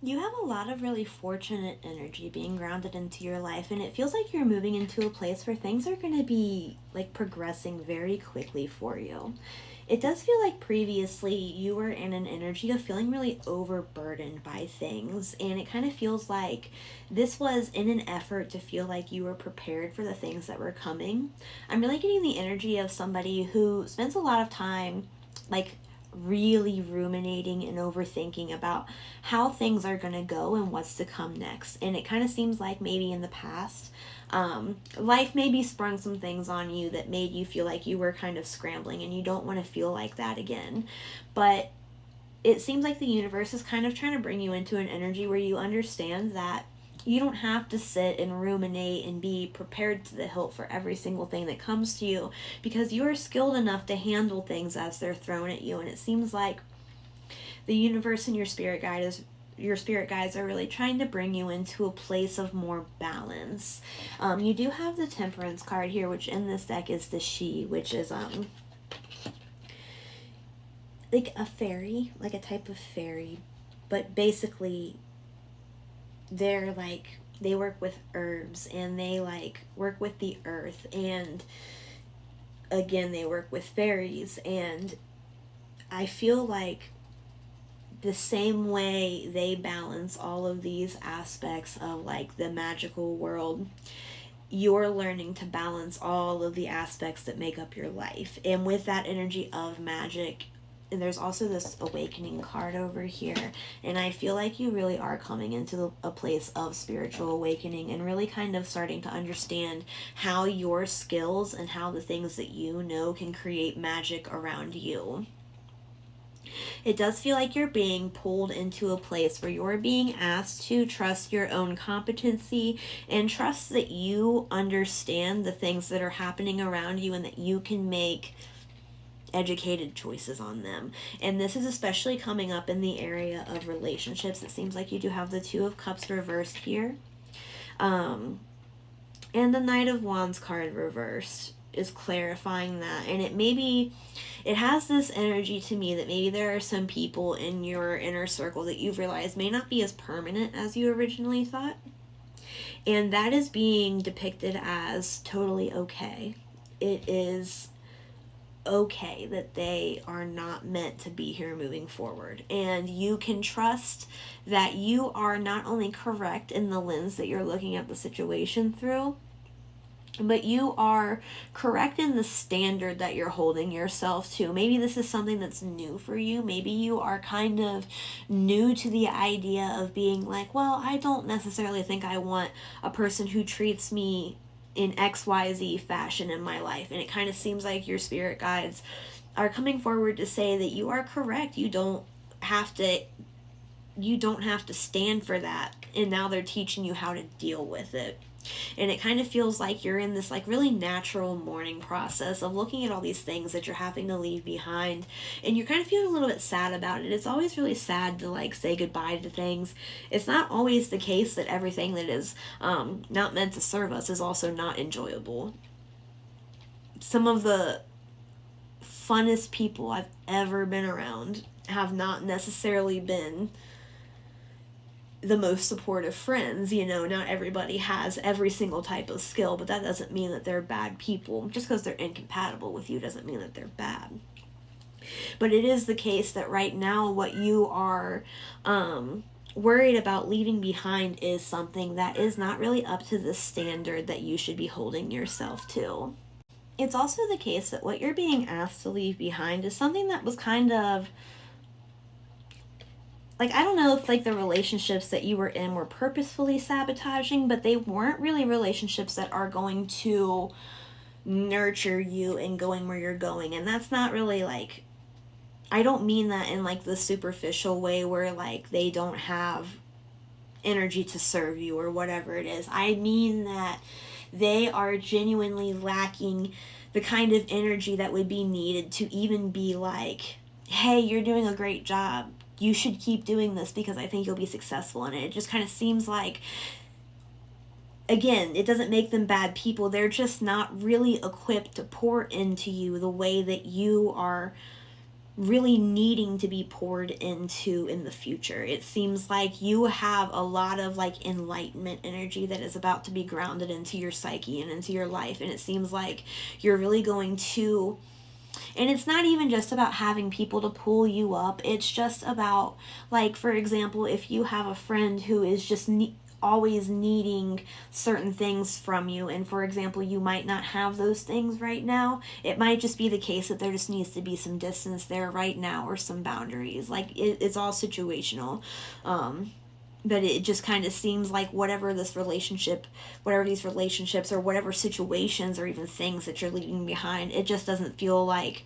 You have a lot of really fortunate energy being grounded into your life, and it feels like you're moving into a place where things are going to be like progressing very quickly for you. It does feel like previously you were in an energy of feeling really overburdened by things, and it kind of feels like this was in an effort to feel like you were prepared for the things that were coming. I'm really getting the energy of somebody who spends a lot of time like really ruminating and overthinking about how things are going to go and what's to come next. And it kind of seems like maybe in the past, life maybe sprung some things on you that made you feel like you were kind of scrambling and you don't want to feel like that again. But it seems like the universe is kind of trying to bring you into an energy where you understand that you don't have to sit and ruminate and be prepared to the hilt for every single thing that comes to you, because you are skilled enough to handle things as they're thrown at you. And it seems like the universe and your spirit guides are really trying to bring you into a place of more balance. You do have the Temperance card here, which in this deck is the She, which is like a fairy, like a type of fairy, but basically they're like they work with herbs and they like work with the earth, and again they work with fairies. And I feel like the same way they balance all of these aspects of like the magical world, you're learning to balance all of the aspects that make up your life. And with that energy of magic, and there's also this awakening card over here, and I feel like you really are coming into a place of spiritual awakening and really kind of starting to understand how your skills and how the things that you know can create magic around you. It does feel like you're being pulled into a place where you're being asked to trust your own competency and trust that you understand the things that are happening around you and that you can make educated choices on them. And this is especially coming up in the area of relationships. It seems like you do have the Two of Cups reversed here. And the Knight of Wands card reversed is clarifying that. And it has this energy to me that maybe there are some people in your inner circle that you've realized may not be as permanent as you originally thought. And that is being depicted as totally okay. It is okay that they are not meant to be here moving forward. And you can trust that you are not only correct in the lens that you're looking at the situation through, but you are correct in the standard that you're holding yourself to. Maybe this is something that's new for you. Maybe you are kind of new to the idea of being like, well, I don't necessarily think I want a person who treats me in XYZ fashion in my life. And it kind of seems like your spirit guides are coming forward to say that you are correct. You don't have to stand for that. And now they're teaching you how to deal with it. And it kind of feels like you're in this like really natural mourning process of looking at all these things that you're having to leave behind, and you're kind of feeling a little bit sad about it. It's always really sad to like say goodbye to things. It's not always the case that everything that is not meant to serve us is also not enjoyable. Some of the funnest people I've ever been around have not necessarily been the most supportive friends. Not everybody has every single type of skill, but that doesn't mean that they're bad people. Just because they're incompatible with you doesn't mean that they're bad. But it is the case that right now what you are worried about leaving behind is something that is not really up to the standard that you should be holding yourself to. It's also the case that what you're being asked to leave behind is something that was kind of like, I don't know if like the relationships that you were in were purposefully sabotaging, but they weren't really relationships that are going to nurture you and going where you're going. And that's not really like, I don't mean that in like the superficial way where like they don't have energy to serve you or whatever it is. I mean that they are genuinely lacking the kind of energy that would be needed to even be like, hey, you're doing a great job. You should keep doing this because I think you'll be successful in it. It just kind of seems like, again, it doesn't make them bad people. They're just not really equipped to pour into you the way that you are really needing to be poured into in the future. It seems like you have a lot of like enlightenment energy that is about to be grounded into your psyche and into your life, and it seems like you're really going to, and it's not even just about having people to pull you up. It's just about, like, for example, if you have a friend who is just always needing certain things from you, and for example, you might not have those things right now, it might just be the case that there just needs to be some distance there right now, or some boundaries. Like, it's all situational. But it just kind of seems like whatever these relationships or whatever situations or even things that you're leaving behind, it just doesn't feel like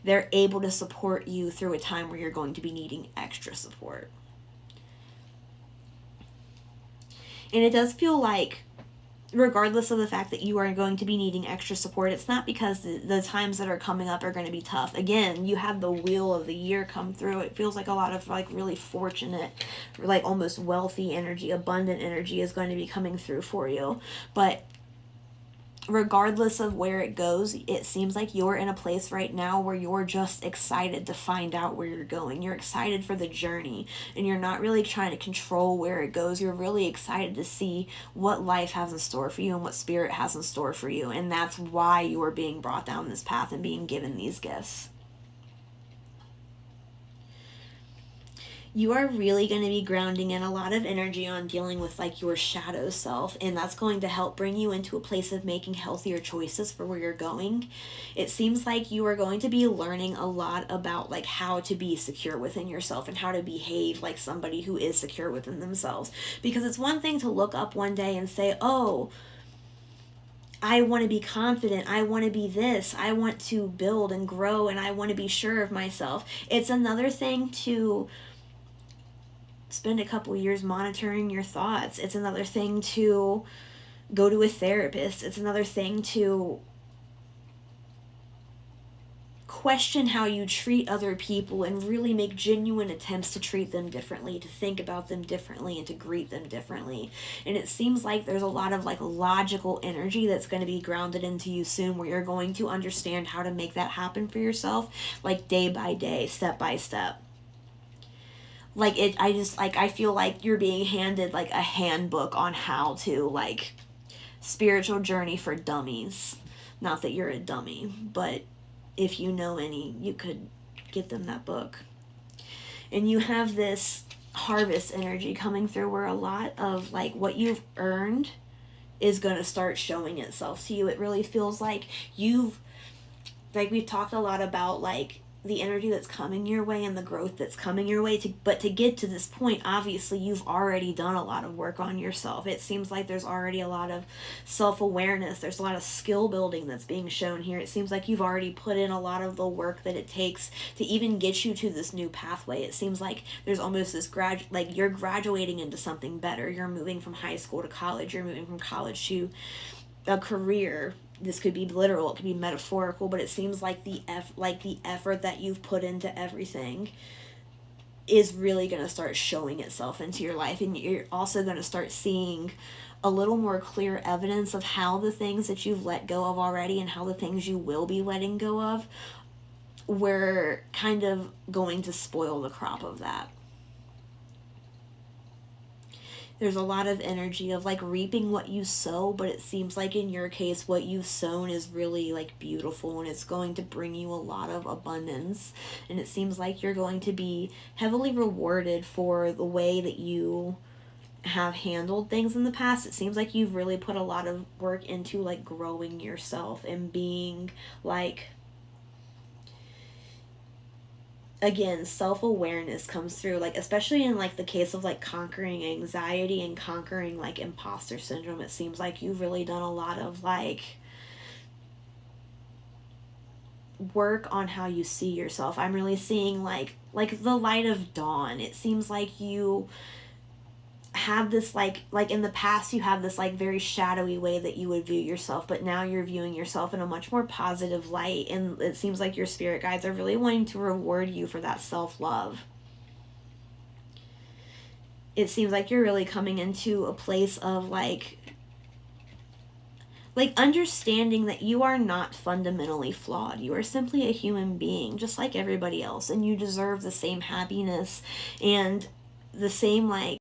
they're able to support you through a time where you're going to be needing extra support. And it does feel like, regardless of the fact that you are going to be needing extra support, it's not because the times that are coming up are going to be tough. Again, you have the wheel of the year come through. It feels like a lot of like really fortunate, like almost wealthy energy, abundant energy is going to be coming through for you. But regardless of where it goes, it seems like you're in a place right now where you're just excited to find out where you're going. You're excited for the journey, and you're not really trying to control where it goes. You're really excited to see what life has in store for you and what spirit has in store for you, and that's why you are being brought down this path and being given these gifts. You are really going to be grounding in a lot of energy on dealing with like your shadow self, and that's going to help bring you into a place of making healthier choices for where you're going. It seems like you are going to be learning a lot about like how to be secure within yourself and how to behave like somebody who is secure within themselves, because it's one thing to look up one day and say, oh, I want to be confident, I want to be this, I want to build and grow, and I want to be sure of myself. It's another thing to spend a couple years monitoring your thoughts. It's another thing to go to a therapist. It's another thing to question how you treat other people and really make genuine attempts to treat them differently, to think about them differently, and to greet them differently. And it seems like there's a lot of like logical energy that's going to be grounded into you soon, where you're going to understand how to make that happen for yourself, like day by day, step by step. Like I feel like you're being handed like a handbook on how to, like, spiritual journey for dummies. Not that you're a dummy, but if you know any, you could get them that book. And you have this harvest energy coming through, where a lot of like what you've earned is going to start showing itself to you. It really feels like we've talked a lot about like the energy that's coming your way and the growth that's coming your way, but to get to this point, obviously you've already done a lot of work on yourself. It seems like there's already a lot of self-awareness, there's a lot of skill building that's being shown here. It seems like you've already put in a lot of the work that it takes to even get you to this new pathway. It seems like there's almost this like you're graduating into something better. You're moving from high school to college, you're moving from college to a career. This could be literal, it could be metaphorical, but it seems like the effort that you've put into everything is really going to start showing itself into your life, and you're also going to start seeing a little more clear evidence of how the things that you've let go of already and how the things you will be letting go of were kind of going to spoil the crop of that. There's a lot of energy of like reaping what you sow, but it seems like in your case what you've sown is really like beautiful, and it's going to bring you a lot of abundance, and it seems like you're going to be heavily rewarded for the way that you have handled things in the past. It seems like you've really put a lot of work into like growing yourself and being like, again, self-awareness comes through, like especially in like the case of like conquering anxiety and conquering like imposter syndrome. It seems like you've really done a lot of like work on how you see yourself. I'm really seeing like the light of dawn. It seems like you have this like in the past you have this like very shadowy way that you would view yourself, but now you're viewing yourself in a much more positive light, and it seems like your spirit guides are really wanting to reward you for that self-love. It seems like you're really coming into a place of like like understanding that you are not fundamentally flawed. You are simply a human being just like everybody else, and you deserve the same happiness and the same like